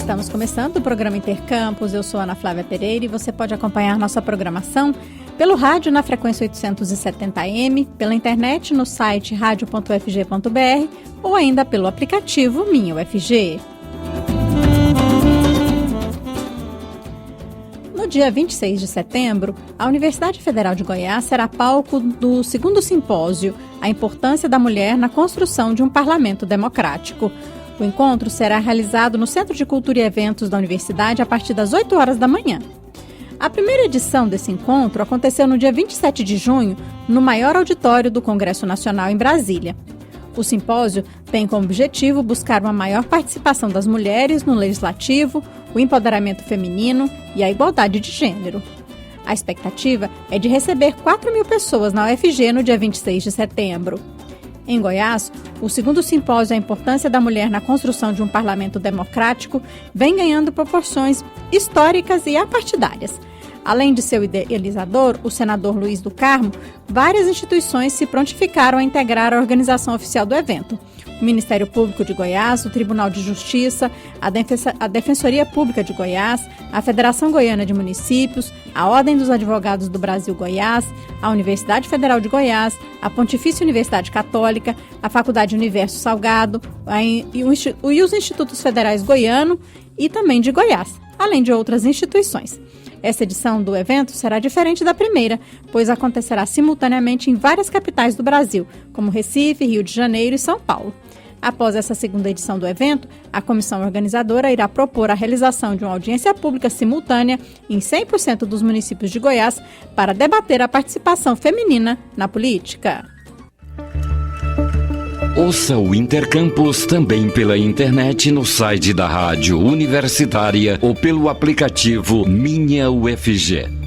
Estamos começando o programa Intercampus. Eu sou Ana Flávia Pereira e você pode acompanhar nossa programação pelo rádio na frequência 870M, pela internet no site radio.ufg.br ou ainda pelo aplicativo Minha UFG. No dia 26 de setembro, a Universidade Federal de Goiás será palco do 2º simpósio A Importância da Mulher na Construção de um Parlamento Democrático. O encontro será realizado no Centro de Cultura e Eventos da Universidade a partir das 8 horas da manhã. A primeira edição desse encontro aconteceu no dia 27 de junho, no maior auditório do Congresso Nacional em Brasília. O simpósio tem como objetivo buscar uma maior participação das mulheres no legislativo, o empoderamento feminino e a igualdade de gênero. A expectativa é de receber 4.000 pessoas na UFG no dia 26 de setembro. Em Goiás, o 2º simpósio A Importância da Mulher na Construção de um Parlamento Democrático vem ganhando proporções históricas e apartidárias. Além de seu idealizador, o senador Luiz do Carmo, várias instituições se prontificaram a integrar a organização oficial do evento. O Ministério Público de Goiás, o Tribunal de Justiça, a Defensoria Pública de Goiás, a Federação Goiana de Municípios, a Ordem dos Advogados do Brasil Goiás, a Universidade Federal de Goiás, a Pontifícia Universidade Católica, a Faculdade Universo Salgado e os Institutos Federais Goiano e também de Goiás, além de outras instituições. Essa edição do evento será diferente da primeira, pois acontecerá simultaneamente em várias capitais do Brasil, como Recife, Rio de Janeiro e São Paulo. Após essa 2ª edição do evento, a comissão organizadora irá propor a realização de uma audiência pública simultânea em 100% dos municípios de Goiás para debater a participação feminina na política. Ouça o Intercampus também pela internet no site da Rádio Universitária ou pelo aplicativo Minha UFG.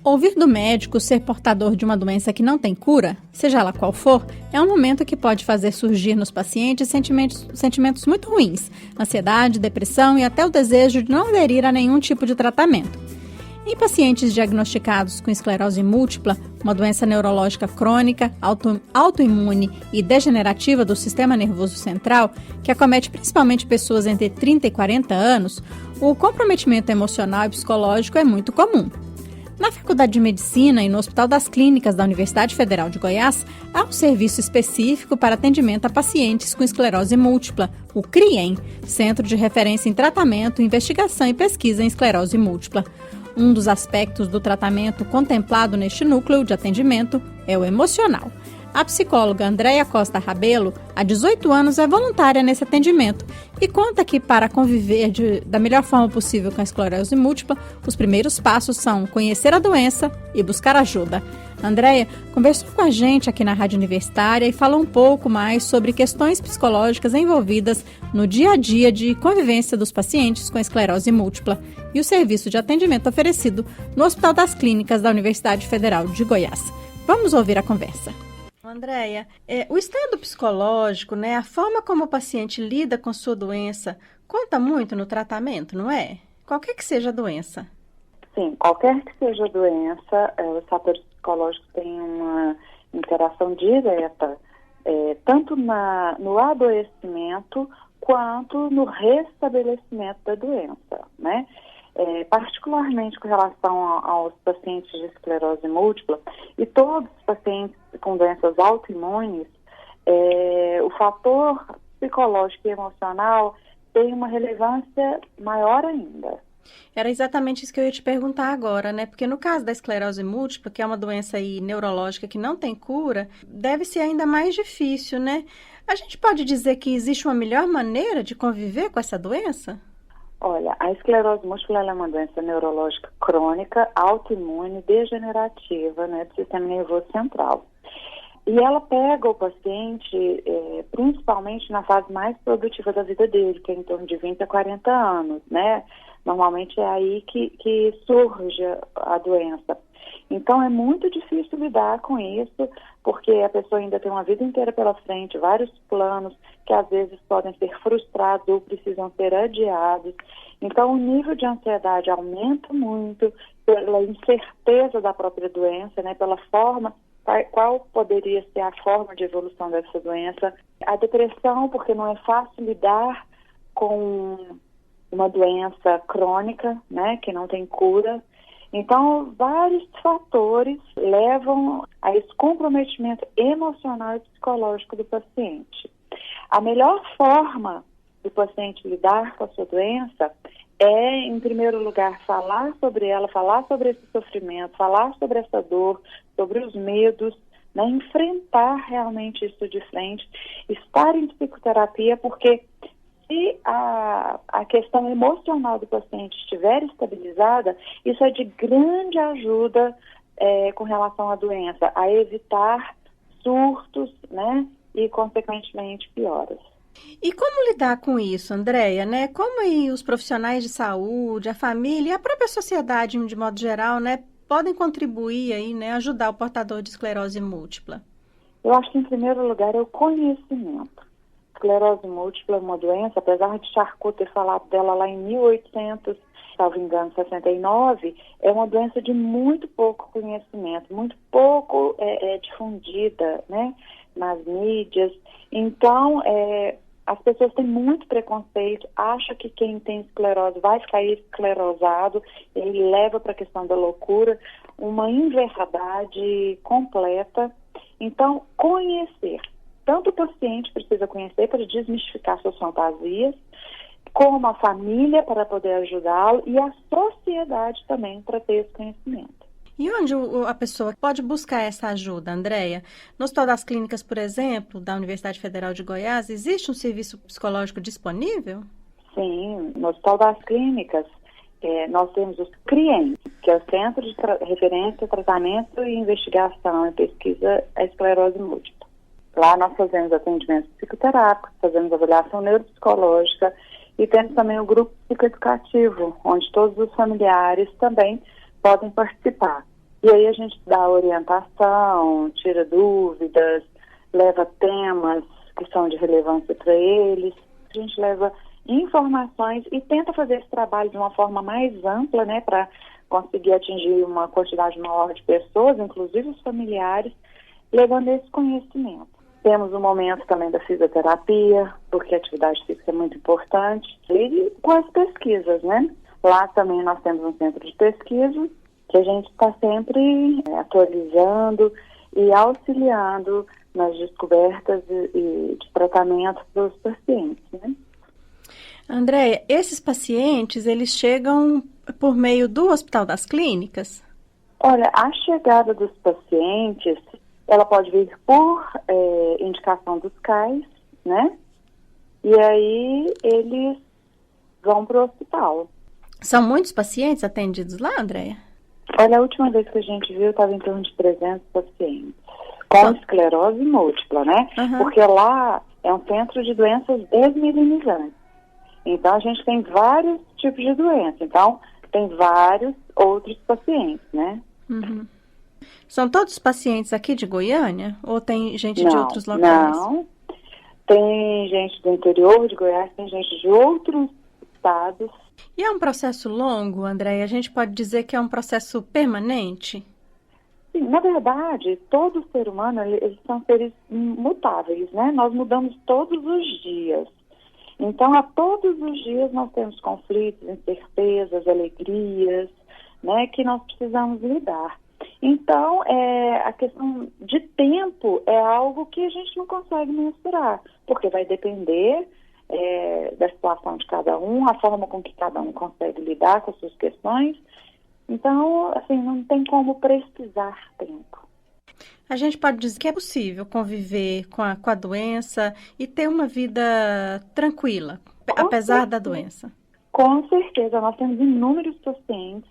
Ouvir do médico ser portador de uma doença que não tem cura, seja ela qual for, é um momento que pode fazer surgir nos pacientes sentimentos muito ruins, ansiedade, depressão e até o desejo de não aderir a nenhum tipo de tratamento. Em pacientes diagnosticados com esclerose múltipla, uma doença neurológica crônica, autoimune e degenerativa do sistema nervoso central, que acomete principalmente pessoas entre 30 e 40 anos, o comprometimento emocional e psicológico é muito comum. Na Faculdade de Medicina e no Hospital das Clínicas da Universidade Federal de Goiás, há um serviço específico para atendimento a pacientes com esclerose múltipla, o CRIEM, Centro de Referência em Tratamento, Investigação e Pesquisa em Esclerose Múltipla. Um dos aspectos do tratamento contemplado neste núcleo de atendimento é o emocional. A psicóloga Andréia Costa Rabelo, há 18 anos, é voluntária nesse atendimento e conta que, para conviver da melhor forma possível com a esclerose múltipla, os primeiros passos são conhecer a doença e buscar ajuda. Andréia conversou com a gente aqui na Rádio Universitária e falou um pouco mais sobre questões psicológicas envolvidas no dia a dia de convivência dos pacientes com esclerose múltipla e o serviço de atendimento oferecido no Hospital das Clínicas da Universidade Federal de Goiás. Vamos ouvir a conversa. Andréia, o estado psicológico, a forma como o paciente lida com sua doença, conta muito no tratamento, não é? Qualquer que seja a doença. Sim, qualquer que seja a doença, os fatores psicológicos têm uma interação direta, tanto no adoecimento quanto no restabelecimento da doença, né? Particularmente com relação aos pacientes de esclerose múltipla e todos os pacientes com doenças autoimunes, o fator psicológico e emocional tem uma relevância maior ainda. Era exatamente isso que eu ia te perguntar agora, Porque no caso da esclerose múltipla, que é uma doença neurológica que não tem cura, deve ser ainda mais difícil, A gente pode dizer que existe uma melhor maneira de conviver com essa doença? Olha, a esclerose múltipla é uma doença neurológica crônica, autoimune, degenerativa, do sistema nervoso central. E ela pega o paciente, principalmente na fase mais produtiva da vida dele, que é em torno de 20 a 40 anos, Normalmente é aí que surge a doença. Então é muito difícil lidar com isso, porque a pessoa ainda tem uma vida inteira pela frente, vários planos que às vezes podem ser frustrados ou precisam ser adiados. Então o nível de ansiedade aumenta muito pela incerteza da própria doença, né, pela forma, qual poderia ser a forma de evolução dessa doença. A depressão, porque não é fácil lidar com uma doença crônica, né, que não tem cura. Então, vários fatores levam a esse comprometimento emocional e psicológico do paciente. A melhor forma do paciente lidar com a sua doença é, em primeiro lugar, falar sobre ela, falar sobre esse sofrimento, falar sobre essa dor, sobre os medos, né, enfrentar realmente isso de frente, estar em psicoterapia, porque se a questão emocional do paciente estiver estabilizada, isso é de grande ajuda com relação à doença, a evitar surtos, né, e, consequentemente, pioras. E como lidar com isso, Andréia, né? Como aí os profissionais de saúde, a família e a própria sociedade, de modo geral, né, podem contribuir aí, né, ajudar o portador de esclerose múltipla? Eu acho que, em primeiro lugar, é o conhecimento. Esclerose múltipla é uma doença, apesar de Charcot ter falado dela lá em 1800, salvo engano, 69, é uma doença de muito pouco conhecimento, muito pouco difundida, né, nas mídias. Então, as pessoas têm muito preconceito, acham que quem tem esclerose vai ficar esclerosado, ele leva para a questão da loucura, uma inverdade completa. Então, conhecer. Tanto o paciente precisa conhecer para desmistificar suas fantasias, como a família para poder ajudá-lo e a sociedade também para ter esse conhecimento. E onde a pessoa pode buscar essa ajuda, Andréia? No Hospital das Clínicas, por exemplo, da Universidade Federal de Goiás, existe um serviço psicológico disponível? Sim, no Hospital das Clínicas, nós temos os CRIEM, que é o Centro de Referência, Tratamento e Investigação e Pesquisa à Esclerose Múltipla. Lá nós fazemos atendimento psicoterápico, fazemos avaliação neuropsicológica e temos também o grupo psicoeducativo, onde todos os familiares também podem participar. E aí a gente dá orientação, tira dúvidas, leva temas que são de relevância para eles, a gente leva informações e tenta fazer esse trabalho de uma forma mais ampla, né, para conseguir atingir uma quantidade maior de pessoas, inclusive os familiares, levando esse conhecimento. Temos um momento também da fisioterapia, porque a atividade física é muito importante, e com as pesquisas, né? Lá também nós temos um centro de pesquisa que a gente está sempre atualizando e auxiliando nas descobertas e de tratamento para os pacientes, né? Andréia, esses pacientes, eles chegam por meio do Hospital das Clínicas? Olha, a chegada dos pacientes, ela pode vir por indicação dos CAIs, né? E aí eles vão para o hospital. São muitos pacientes atendidos lá, Andréia? Olha, a última vez que a gente viu, estava em torno de 300 pacientes com esclerose múltipla, né? Uhum. Porque lá é um centro de doenças desmielinizantes. Então, a gente tem vários tipos de doença. Então, tem vários outros pacientes, né? Uhum. São todos pacientes aqui de Goiânia? Ou tem gente de outros locais? Não, tem gente do interior de Goiás, tem gente de outros estados. E é um processo longo, Andréia? A gente pode dizer que é um processo permanente? Sim, na verdade, todo ser humano, eles são seres mutáveis, né? Nós mudamos todos os dias. Então, a todos os dias nós temos conflitos, incertezas, alegrias, né? Que nós precisamos lidar. Então, a questão de tempo é algo que a gente não consegue mensurar, porque vai depender da situação de cada um, a forma com que cada um consegue lidar com as suas questões. Então, assim, não tem como precisar tempo. A gente pode dizer que é possível conviver com a doença e ter uma vida tranquila, apesar da doença? Com certeza, nós temos inúmeros pacientes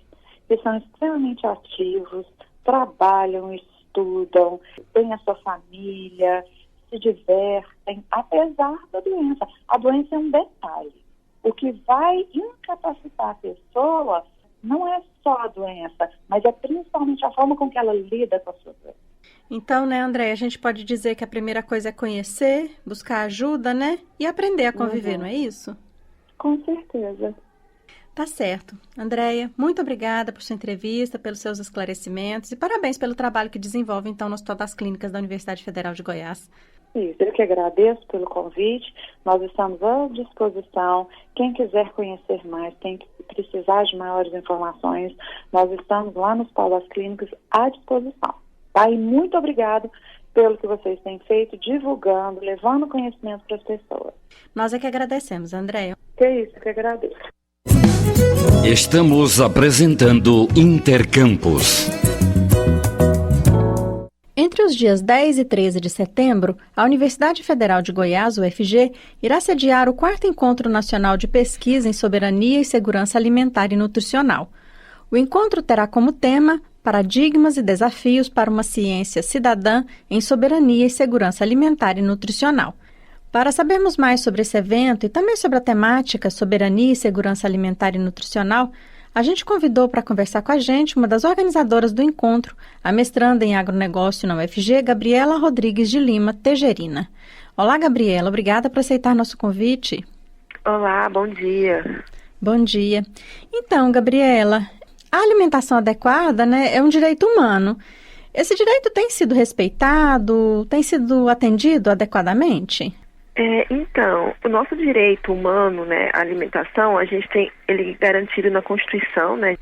que são extremamente ativos, trabalham, estudam, têm a sua família, se divertem, apesar da doença. A doença é um detalhe. O que vai incapacitar a pessoa não é só a doença, mas é principalmente a forma com que ela lida com a sua doença. Então, né, André, a gente pode dizer que a primeira coisa é conhecer, buscar ajuda, né? E aprender a conviver, não é isso? Com certeza. Tá certo. Andréia, muito obrigada por sua entrevista, pelos seus esclarecimentos e parabéns pelo trabalho que desenvolve, então, no Hospital das Clínicas da Universidade Federal de Goiás. Isso, eu que agradeço pelo convite. Nós estamos à disposição. Quem quiser conhecer mais, quem precisar de maiores informações, nós estamos lá no Hospital das Clínicas à disposição. Tá? E muito obrigado pelo que vocês têm feito, divulgando, levando conhecimento para as pessoas. Nós é que agradecemos, Andréia. Que isso, que agradeço. Estamos apresentando Intercampus. Entre os dias 10 e 13 de setembro, a Universidade Federal de Goiás, UFG, irá sediar o 4º Encontro Nacional de Pesquisa em Soberania e Segurança Alimentar e Nutricional. O encontro terá como tema Paradigmas e Desafios para uma Ciência Cidadã em Soberania e Segurança Alimentar e Nutricional. Para sabermos mais sobre esse evento e também sobre a temática Soberania e Segurança Alimentar e Nutricional, a gente convidou para conversar com a gente uma das organizadoras do encontro, a mestranda em agronegócio na UFG, Gabriela Rodrigues de Lima Tejerina. Olá, Gabriela, obrigada por aceitar nosso convite. Olá, bom dia. Bom dia. Então, Gabriela, a alimentação adequada, né, é um direito humano. Esse direito tem sido respeitado, tem sido atendido adequadamente? Então, o nosso direito humano, né, à alimentação, a gente tem ele garantido na Constituição, né?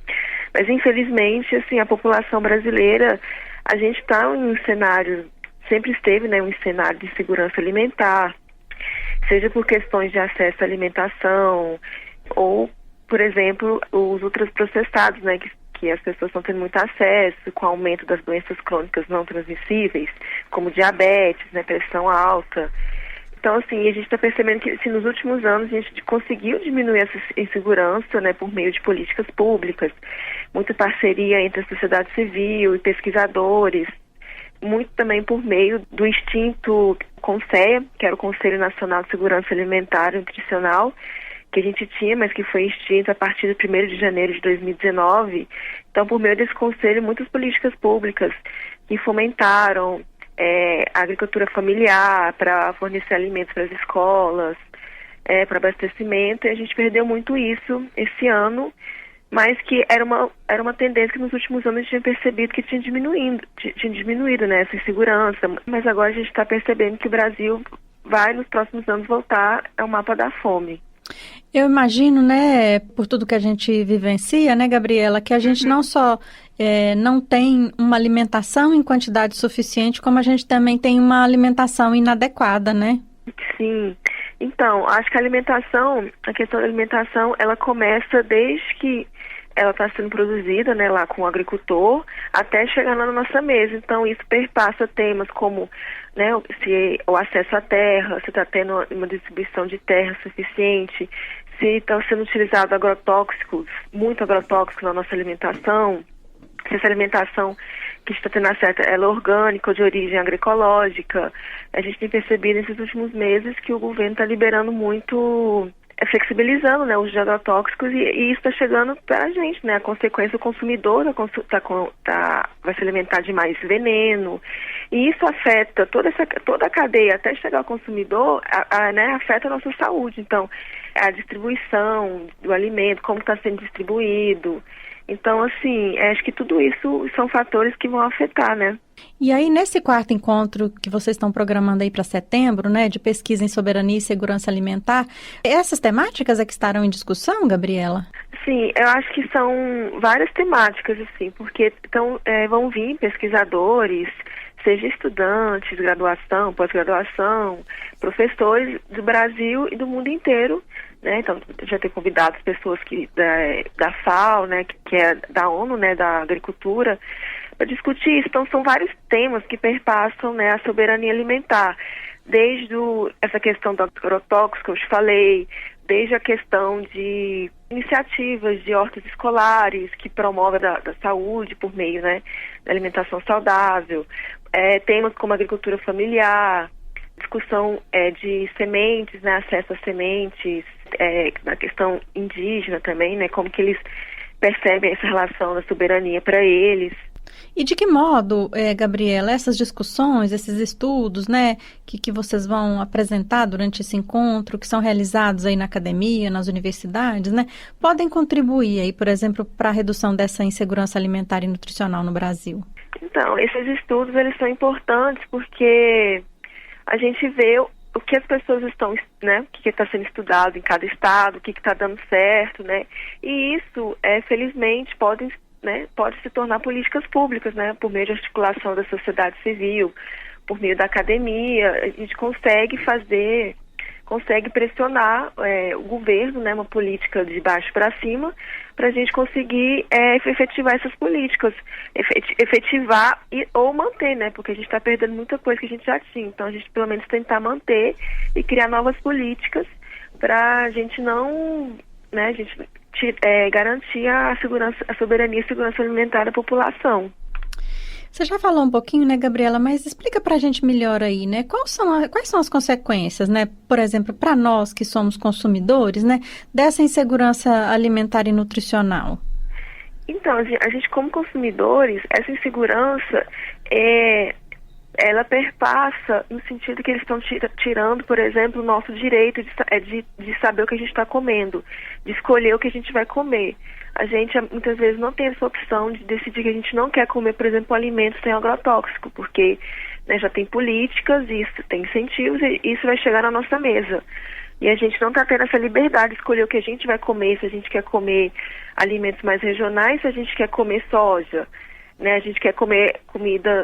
Mas infelizmente, assim, a população brasileira, a gente está em um cenário, sempre esteve, né, um cenário de segurança alimentar, seja por questões de acesso à alimentação ou, por exemplo, os ultraprocessados, né, que as pessoas estão tendo muito acesso com o aumento das doenças crônicas não transmissíveis, como diabetes, né, pressão alta. Então, assim, a gente está percebendo que se nos últimos anos a gente conseguiu diminuir essa insegurança, né, por meio de políticas públicas, muita parceria entre a sociedade civil e pesquisadores, muito também por meio do extinto CONSEA, que era o Conselho Nacional de Segurança Alimentar e Nutricional, que a gente tinha, mas que foi extinto a partir do 1º de janeiro de 2019. Então, por meio desse conselho, muitas políticas públicas que fomentaram a agricultura familiar, para fornecer alimentos para as escolas, para abastecimento, e a gente perdeu muito isso esse ano, mas que era uma tendência que nos últimos anos a gente tinha percebido que tinha diminuído, né, essa insegurança, mas agora a gente está percebendo que o Brasil vai nos próximos anos voltar ao mapa da fome. Eu imagino, né, por tudo que a gente vivencia, né, Gabriela, que a gente não só não tem uma alimentação em quantidade suficiente, como a gente também tem uma alimentação inadequada, né? Sim. Então, acho que a questão da alimentação, ela começa desde que ela está sendo produzida, né, lá com o agricultor, até chegar na nossa mesa. Então, isso perpassa temas como, né, se o acesso à terra, se está tendo uma distribuição de terra suficiente, se estão sendo utilizados agrotóxicos, muito agrotóxicos na nossa alimentação, se essa alimentação que está tendo acesso ela é orgânica ou de origem agroecológica. A gente tem percebido nesses últimos meses que o governo está liberando muito, flexibilizando, né, os agrotóxicos, e isso está chegando para a gente, né? A consequência, o consumidor vai se alimentar de mais veneno, e isso afeta toda a cadeia até chegar ao consumidor, né, afeta a nossa saúde. Então, a distribuição do alimento, como está sendo distribuído. Então, assim, acho que tudo isso são fatores que vão afetar, né? E aí, nesse 4º encontro que vocês estão programando aí para setembro, né, de pesquisa em soberania e segurança alimentar, essas temáticas é que estarão em discussão, Gabriela? Sim, eu acho que são várias temáticas, assim, porque vão vir pesquisadores, seja estudantes, graduação, pós-graduação, professores do Brasil e do mundo inteiro, né? Então, já ter convidado pessoas da FAO, né, que é da ONU, né, da agricultura, para discutir isso. Então, são vários temas que perpassam, né, a soberania alimentar, desde essa questão do agrotóxico que eu te falei, desde a questão de iniciativas de hortas escolares que promovem da saúde por meio, né, da alimentação saudável, temas como agricultura familiar, discussão de sementes, né, acesso a sementes, na questão indígena também, né, como que eles percebem essa relação da soberania para eles. E de que modo, Gabriela, essas discussões, esses estudos, né, que vocês vão apresentar durante esse encontro, que são realizados aí na academia, nas universidades, né, podem contribuir aí, por exemplo, para a redução dessa insegurança alimentar e nutricional no Brasil? Então, esses estudos, eles são importantes porque a gente vê o que as pessoas estão, né, o que está sendo estudado em cada estado, o que está dando certo, né, e isso, felizmente, pode se tornar políticas públicas, né, por meio de articulação da sociedade civil, por meio da academia. A gente consegue pressionar o governo, né, uma política de baixo para cima, para a gente conseguir efetivar essas políticas, efetivar ou manter, né, porque a gente está perdendo muita coisa que a gente já tinha. Então a gente pelo menos tentar manter e criar novas políticas para a gente não, né, a gente garantir a soberania e segurança alimentar da população. Você já falou um pouquinho, né, Gabriela, mas explica para a gente melhor aí, né, quais são as consequências, né, por exemplo, para nós que somos consumidores, né, dessa insegurança alimentar e nutricional? Então, a gente como consumidores, essa insegurança ela perpassa no sentido que eles estão tirando, por exemplo, o nosso direito de saber o que a gente está comendo, de escolher o que a gente vai comer. A gente muitas vezes não tem essa opção de decidir que a gente não quer comer, por exemplo, alimentos sem agrotóxico, porque, né, já tem políticas, isso tem incentivos e isso vai chegar na nossa mesa. E a gente não está tendo essa liberdade de escolher o que a gente vai comer, se a gente quer comer alimentos mais regionais, se a gente quer comer soja, né, a gente quer comer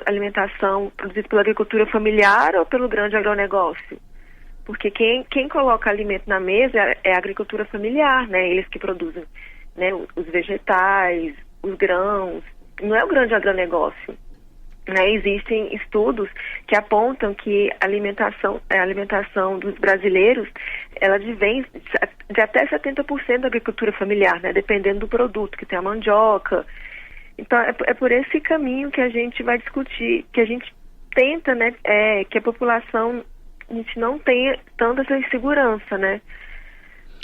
alimentação produzida pela agricultura familiar ou pelo grande agronegócio. Porque quem coloca alimento na mesa é a agricultura familiar, né, eles que produzem, né, os vegetais, os grãos, não é o grande agronegócio. Né, existem estudos que apontam que a alimentação dos brasileiros, ela advém de até 70% da agricultura familiar, né, dependendo do produto, que tem a mandioca. Então, é por esse caminho que a gente vai discutir, que a gente tenta, né, que a população, a gente não tenha tanta essa insegurança, né?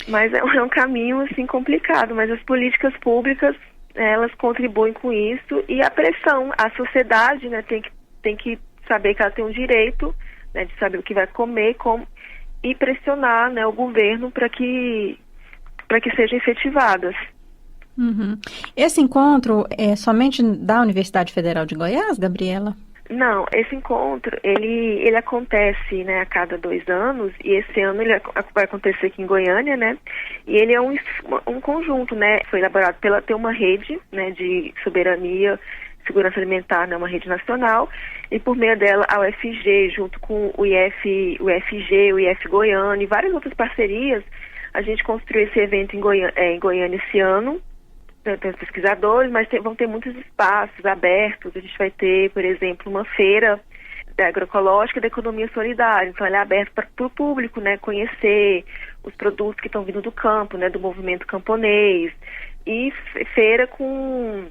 Mas é um caminho, assim, complicado, mas as políticas públicas, elas contribuem com isso, e a pressão, a sociedade, né, tem que saber que ela tem um direito, né, de saber o que vai comer, e pressionar, né, o governo para que sejam efetivadas. Uhum. Esse encontro é somente da Universidade Federal de Goiás, Gabriela? Não, esse encontro, ele acontece, né, a cada 2 anos, e esse ano ele vai acontecer aqui em Goiânia, né, e ele é um conjunto, né, foi elaborado tem uma rede, né, de soberania, segurança alimentar, né, uma rede nacional, e por meio dela a UFG, junto com o UFG, o IF Goiânia e várias outras parcerias, a gente construiu esse evento em Goiânia esse ano. Tem os pesquisadores, mas vão ter muitos espaços abertos. A gente vai ter, por exemplo, uma feira agroecológica da economia solidária. Então, ela é aberta para o público, né, conhecer os produtos que estão vindo do campo, né, do movimento camponês. E feira com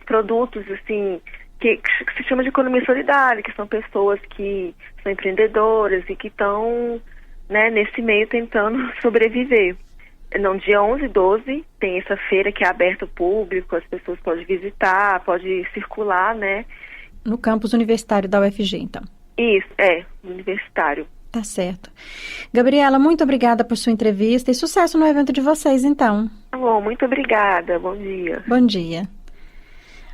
produtos, assim, que se chama de economia solidária, que são pessoas que são empreendedoras e que estão, né, nesse meio tentando sobreviver. Não, dia 11 e 12 tem essa feira que é aberta ao público, as pessoas podem visitar, podem circular, né? No campus universitário da UFG, então. Isso, universitário. Tá certo. Gabriela, muito obrigada por sua entrevista e sucesso no evento de vocês, então. Tá bom, muito obrigada, bom dia. Bom dia.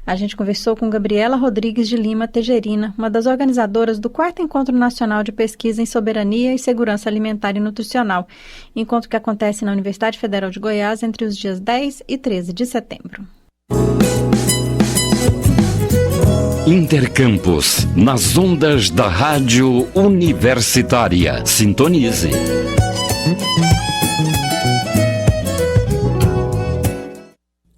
A gente conversou com Gabriela Rodrigues de Lima Tejerina, uma das organizadoras do 4º Encontro Nacional de Pesquisa em Soberania e Segurança Alimentar e Nutricional, encontro que acontece na Universidade Federal de Goiás entre os dias 10 e 13 de setembro. Intercampus, nas ondas da Rádio Universitária. Sintonize.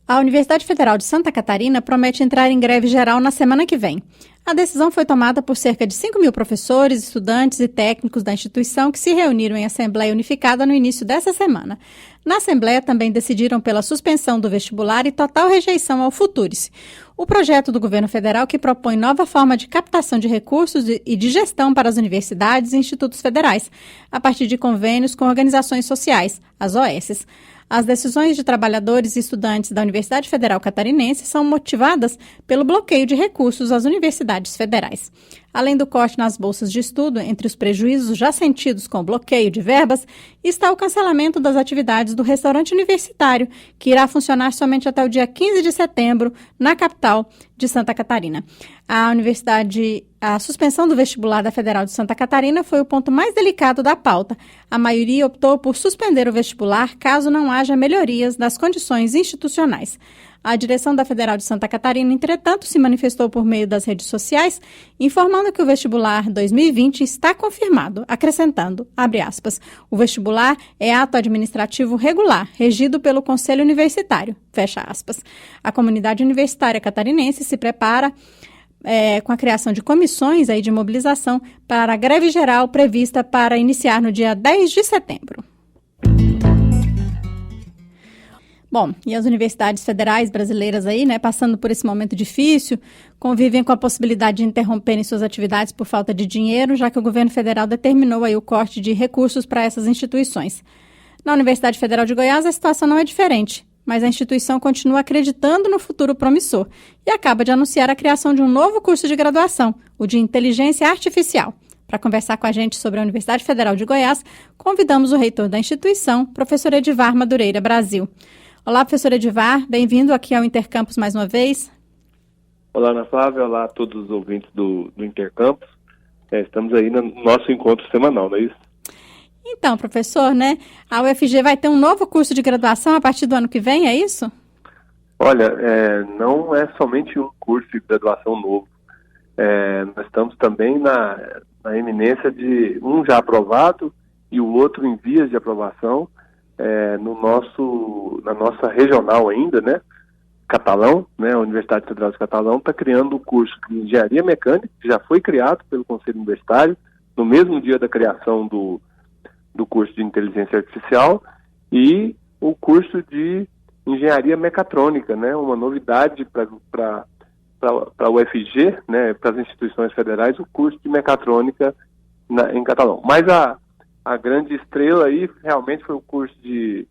A Universidade Federal de Santa Catarina promete entrar em greve geral na semana que vem. A decisão foi tomada por cerca de 5.000 professores, estudantes e técnicos da instituição que se reuniram em Assembleia Unificada no início dessa semana. Na Assembleia também decidiram pela suspensão do vestibular e total rejeição ao Futurice, o projeto do governo federal que propõe nova forma de captação de recursos e de gestão para as universidades e institutos federais, a partir de convênios com organizações sociais, as OSs. As decisões de trabalhadores e estudantes da Universidade Federal Catarinense são motivadas pelo bloqueio de recursos às universidades federais. Além do corte nas bolsas de estudo, entre os prejuízos já sentidos com o bloqueio de verbas, está o cancelamento das atividades do restaurante universitário, que irá funcionar somente até o dia 15 de setembro, na capital de Santa Catarina. A suspensão do vestibular da Federal de Santa Catarina foi o ponto mais delicado da pauta. A maioria optou por suspender o vestibular caso não haja melhorias das condições institucionais. A direção da Federal de Santa Catarina, entretanto, se manifestou por meio das redes sociais, informando que o vestibular 2020 está confirmado, acrescentando, abre aspas, o vestibular é ato administrativo regular, regido pelo Conselho Universitário, fecha aspas. A comunidade universitária catarinense se prepara com a criação de comissões de mobilização para a greve geral prevista para iniciar no dia 10 de setembro. Bom, e as universidades federais brasileiras passando por esse momento difícil, convivem com a possibilidade de interromperem suas atividades por falta de dinheiro, já que o governo federal determinou o corte de recursos para essas instituições. Na Universidade Federal de Goiás, a situação não é diferente, mas a instituição continua acreditando no futuro promissor e acaba de anunciar a criação de um novo curso de graduação, o de Inteligência Artificial. Para conversar com a gente sobre a Universidade Federal de Goiás, convidamos o reitor da instituição, professor Edivar Madureira Brasil. Olá, professor Edivar, bem-vindo aqui ao Intercampus mais uma vez. Olá, Ana Flávia, olá a todos os ouvintes do Intercampus. Estamos aí no nosso encontro semanal, não é isso? Então, professor, a UFG vai ter um novo curso de graduação a partir do ano que vem, é isso? Olha, não é somente um curso de graduação novo. Nós estamos também na eminência de um já aprovado e o outro em vias de aprovação, na nossa regional ainda, Catalão, a Universidade Federal de Catalão está criando o curso de Engenharia Mecânica, que já foi criado pelo Conselho Universitário, no mesmo dia da criação do curso de Inteligência Artificial, e o curso de Engenharia Mecatrônica, uma novidade para a UFG, para as instituições federais, o curso de Mecatrônica em Catalão. Mas a grande estrela aí realmente foi o curso de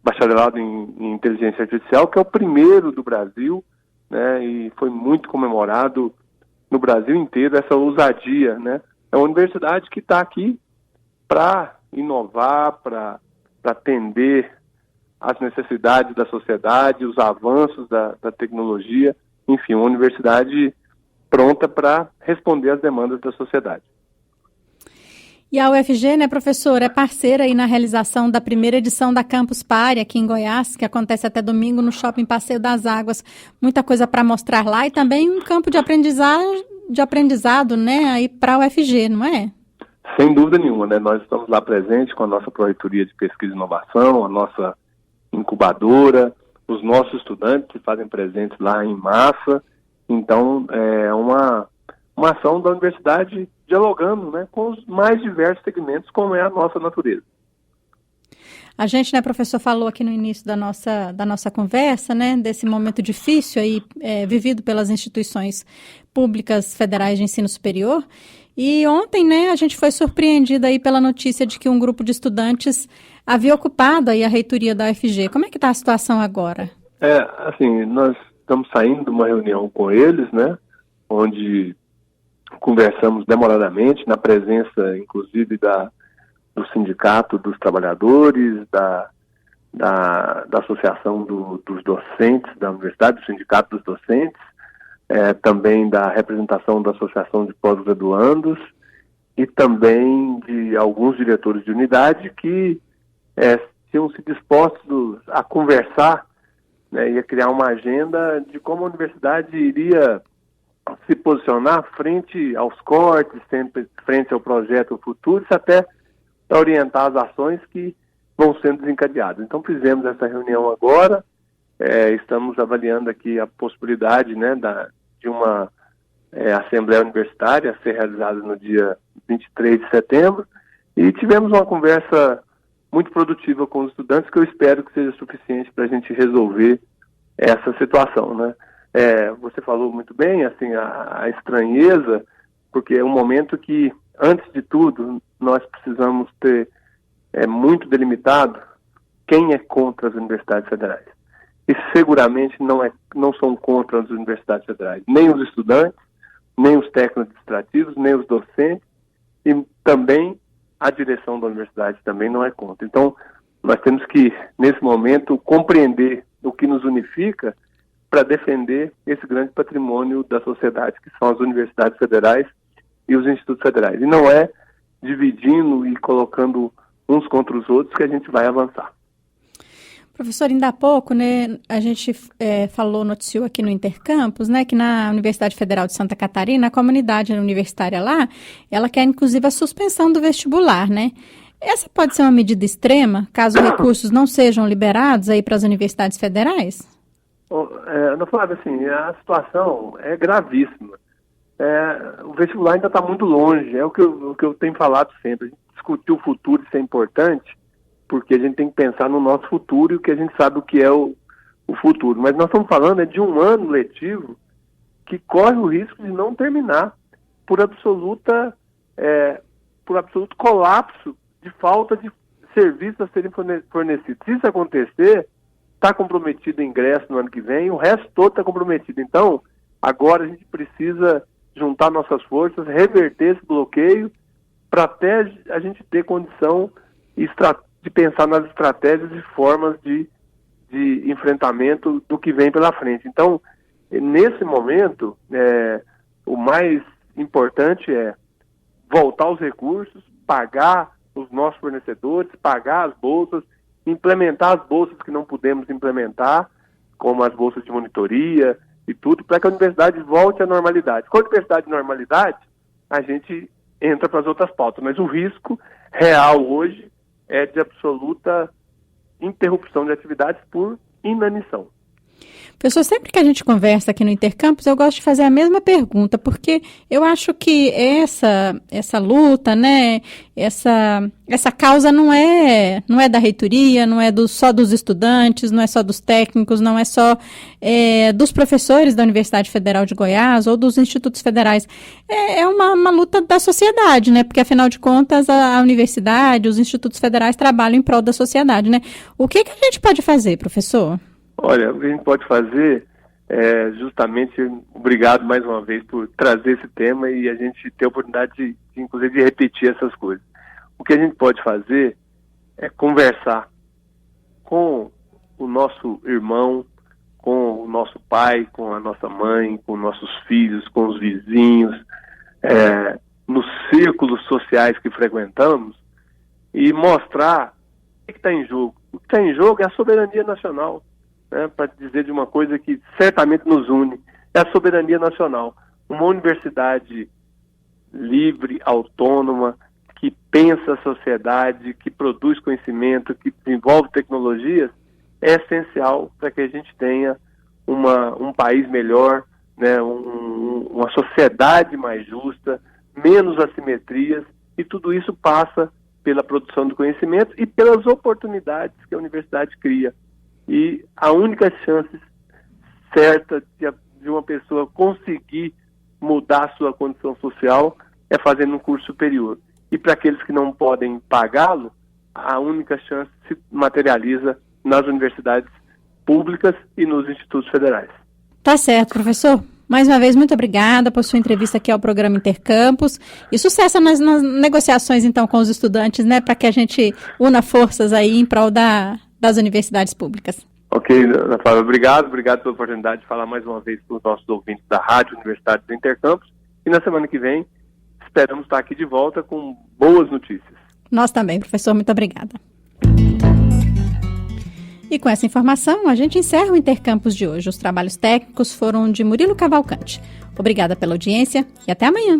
bacharelado em inteligência artificial, que é o primeiro do Brasil, e foi muito comemorado no Brasil inteiro essa ousadia, É uma universidade que está aqui para inovar, para atender às necessidades da sociedade, os avanços da tecnologia, enfim, uma universidade pronta para responder às demandas da sociedade. E a UFG, professor, é parceira aí na realização da primeira edição da Campus Party aqui em Goiás, que acontece até domingo no Shopping Passeio das Águas. Muita coisa para mostrar lá e também um campo de aprendizado, aí para a UFG, não é? Sem dúvida nenhuma, Nós estamos lá presentes com a nossa Proreitoria de Pesquisa e Inovação, a nossa incubadora, os nossos estudantes que fazem presentes lá em massa. Então, é uma ação da universidade dialogando, com os mais diversos segmentos, como é a nossa natureza. A gente, professor, falou aqui no início da nossa conversa, desse momento difícil aí, vivido pelas instituições públicas federais de ensino superior. E ontem, a gente foi surpreendida aí pela notícia de que um grupo de estudantes havia ocupado aí a reitoria da UFG. Como é que está a situação agora? Nós estamos saindo de uma reunião com eles, onde conversamos demoradamente, na presença, inclusive, do Sindicato dos Trabalhadores, da Associação dos Docentes da Universidade, do Sindicato dos Docentes, também da representação da Associação de Pós-Graduandos e também de alguns diretores de unidade que tinham se dispostos a conversar, e a criar uma agenda de como a universidade iria se posicionar frente aos cortes, sempre frente ao projeto futuro, até para orientar as ações que vão sendo desencadeadas. Então, fizemos essa reunião agora, estamos avaliando aqui a possibilidade de uma Assembleia Universitária a ser realizada no dia 23 de setembro, e tivemos uma conversa muito produtiva com os estudantes, que eu espero que seja suficiente para a gente resolver essa situação, Você falou muito bem, a estranheza, porque é um momento que, antes de tudo, nós precisamos ter muito delimitado quem é contra as universidades federais. E seguramente não são contra as universidades federais, nem os estudantes, nem os técnicos administrativos, nem os docentes, e também a direção da universidade também não é contra. Então, nós temos que, nesse momento, compreender o que nos unifica para defender esse grande patrimônio da sociedade, que são as universidades federais e os institutos federais. E não é dividindo e colocando uns contra os outros que a gente vai avançar. Professor, ainda há pouco, né, a gente noticiou aqui no Intercampus, né, que na Universidade Federal de Santa Catarina, a comunidade universitária lá, ela quer inclusive a suspensão do vestibular, né? Essa pode ser uma medida extrema, caso recursos não sejam liberados aí para as universidades federais? Ana Flávia, assim, a situação é gravíssima. O vestibular ainda está muito longe, é o que eu tenho falado sempre. A gente discutir o futuro, isso é importante, porque a gente tem que pensar no nosso futuro e o que a gente sabe o que é o futuro. Mas nós estamos falando de um ano letivo que corre o risco de não terminar por absoluto colapso de falta de serviços a serem fornecidos. Se isso acontecer, está comprometido o ingresso no ano que vem, o resto todo está comprometido. Então, agora a gente precisa juntar nossas forças, reverter esse bloqueio, para até a gente ter condição de pensar nas estratégias e formas de enfrentamento do que vem pela frente. Então, nesse momento, o mais importante é voltar os recursos, pagar os nossos fornecedores, pagar as bolsas, implementar as bolsas que não pudemos implementar, como as bolsas de monitoria e tudo, para que a universidade volte à normalidade. Com a universidade de normalidade, a gente entra para as outras pautas, mas o risco real hoje é de absoluta interrupção de atividades por inanição. Professor, sempre que a gente conversa aqui no Intercampus, eu gosto de fazer a mesma pergunta, porque eu acho que essa luta, né, essa causa não é da reitoria, não é só dos estudantes, não é só dos técnicos, não é só dos professores da Universidade Federal de Goiás ou dos institutos federais. É uma luta da sociedade, né, porque afinal de contas a universidade, os institutos federais trabalham em prol da sociedade, né. O que a gente pode fazer, professor? Olha, o que a gente pode fazer é justamente, obrigado mais uma vez por trazer esse tema e a gente ter a oportunidade inclusive, de repetir essas coisas. O que a gente pode fazer é conversar com o nosso irmão, com o nosso pai, com a nossa mãe, com nossos filhos, com os vizinhos, nos círculos sociais que frequentamos e mostrar o que está em jogo. O que está em jogo é a soberania nacional. Para dizer de uma coisa que certamente nos une, é a soberania nacional. Uma universidade livre, autônoma, que pensa a sociedade, que produz conhecimento, que desenvolve tecnologias, é essencial para que a gente tenha um país melhor, né, uma sociedade mais justa, menos assimetrias, e tudo isso passa pela produção do conhecimento e pelas oportunidades que a universidade cria. E a única chance certa de uma pessoa conseguir mudar a sua condição social é fazendo um curso superior. E para aqueles que não podem pagá-lo, a única chance se materializa nas universidades públicas e nos institutos federais. Tá certo, professor. Mais uma vez, muito obrigada por sua entrevista aqui ao programa Intercampus. E sucesso nas negociações, então, com os estudantes, né, para que a gente una forças aí em prol das universidades públicas. Ok, Ana Flávia, obrigado pela oportunidade de falar mais uma vez para os nossos ouvintes da Rádio Universidade do Intercampus. E na semana que vem, esperamos estar aqui de volta com boas notícias. Nós também, professor, muito obrigada. E com essa informação, a gente encerra o Intercampus de hoje. Os trabalhos técnicos foram de Murilo Cavalcante. Obrigada pela audiência e até amanhã.